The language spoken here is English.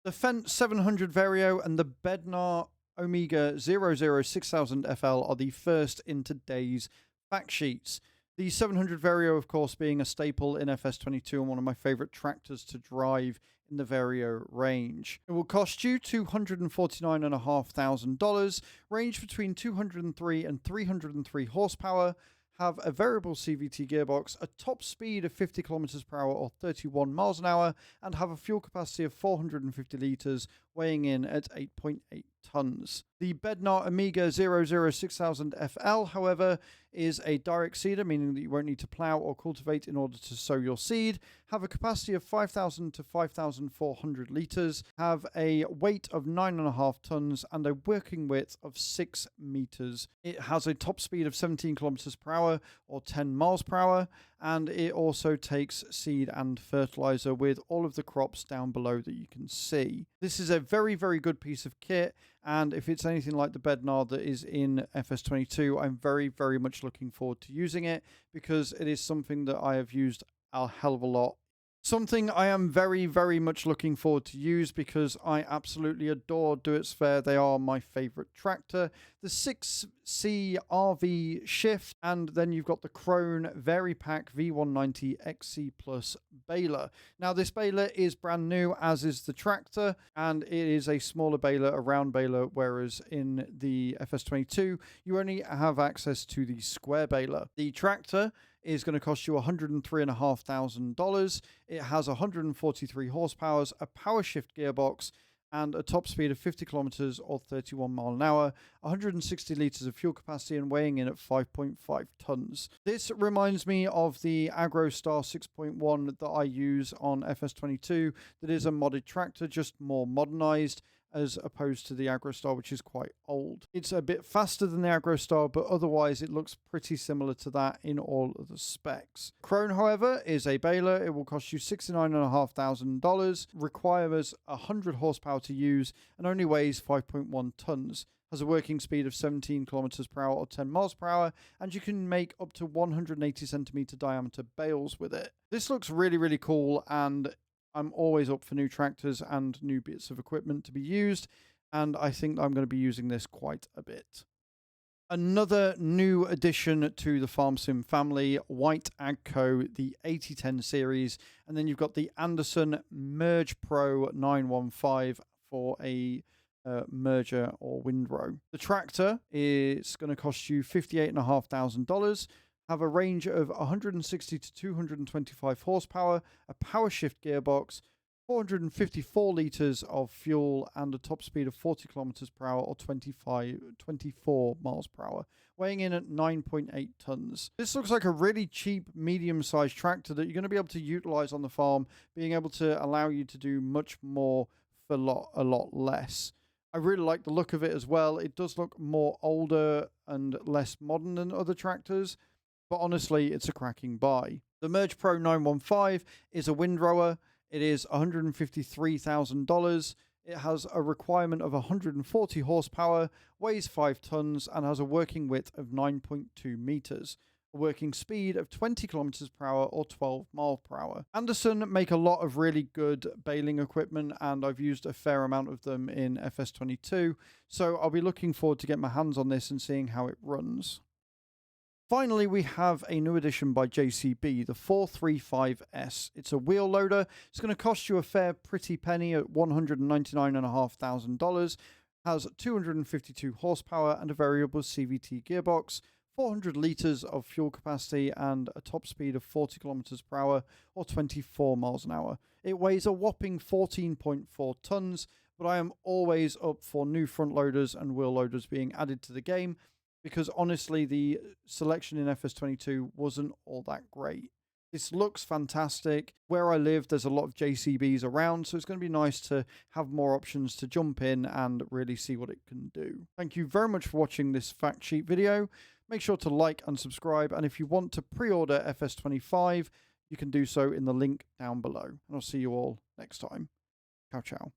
The Fendt 700 Vario and the Bednar Omega 006,000 FL are the first in today's fact sheets. The 700 Vario, of course, being a staple in FS22 and one of my favorite tractors to drive in the Vario range. It will cost you $249,500, range between 203 and 303 horsepower, have a variable CVT gearbox, a top speed of 50 kilometers per hour or 31 miles an hour, and have a fuel capacity of 450 liters, weighing in at 8.8 tons. The Bednar Omega 006,000 FL, however, is a direct seeder, meaning that you won't need to plow or cultivate in order to sow your seed, have a capacity of 5,000 to 5,400 liters, have a weight of 9.5 tons, and a working width of 6 meters. It has a top speed of 17 kilometers per hour or 10 miles per hour, and it also takes seed and fertilizer with all of the crops down below that you can see. This is a very, very good piece of kit, and if it's anything like the Bednar that is in FS22, I'm very, very much looking forward to using it because it is something that I have used a hell of a lot. Something I am very, very much looking forward to use because I absolutely adore Duetz. They are my favorite tractor. The 6C RV Shift, and then you've got the Krone Varipack V190 XC Plus baler. Now, this baler is brand new, as is the tractor, and it is a smaller baler, a round baler, whereas in the FS22, you only have access to the square baler. The tractor is going to cost you $103,500. It has 143 horsepower, a power shift gearbox, and a top speed of 50 kilometers or 31 mile an hour, 160 liters of fuel capacity, and weighing in at 5.5 tons. This reminds me of the Agco Star 6.1 that I use on FS22. That is a modded tractor, just more modernized, as opposed to the Agco Star, which is quite old. It's a bit faster than the Agco Star, but otherwise it looks pretty similar to that in all of the specs. Krone, however, is a baler. It will cost you $69,500, requires 100 horsepower to use, and only weighs 5.1 tons. Has a working speed of 17 kilometers per hour or 10 miles per hour, and you can make up to 180 centimeter diameter bales with it. This looks really, really cool, and I'm always up for new tractors and new bits of equipment to be used, and I think I'm going to be using this quite a bit. Another new addition to the Farm Sim family, White Agco, the 8010 series, and then you've got the Anderson Merge Pro 915 for a merger or windrow. The tractor is going to cost you $58,500. Have a range of 160 to 225 horsepower, a power shift gearbox, 454 liters of fuel, and a top speed of 40 kilometers per hour or 24 miles per hour, weighing in at 9.8 tons. This looks like a really cheap, medium-sized tractor that you're going to be able to utilize on the farm, being able to allow you to do much more for a lot less. I really like the look of it as well. It does look more older and less modern than other tractors, but honestly, it's a cracking buy. The Merge Pro 915 is a windrower. It is $153,000. It has a requirement of 140 horsepower, weighs 5 tons, and has a working width of 9.2 meters. A working speed of 20 kilometers per hour or 12 miles per hour. Anderson make a lot of really good baling equipment, and I've used a fair amount of them in FS22, so I'll be looking forward to get my hands on this and seeing how it runs. Finally, we have a new addition by JCB, the 435S. It's a wheel loader. It's going to cost you a fair pretty penny at $199,500. Has 252 horsepower and a variable CVT gearbox, 400 liters of fuel capacity, and a top speed of 40 kilometers per hour or 24 miles an hour. It weighs a whopping 14.4 tons, but I am always up for new front loaders and wheel loaders being added to the game, because honestly, the selection in FS22 wasn't all that great. This looks fantastic. Where I live, there's a lot of JCBs around, so it's going to be nice to have more options to jump in and really see what it can do. Thank you very much for watching this fact sheet video. Make sure to like and subscribe, and if you want to pre-order FS25, you can do so in the link down below. And I'll see you all next time. Ciao, ciao.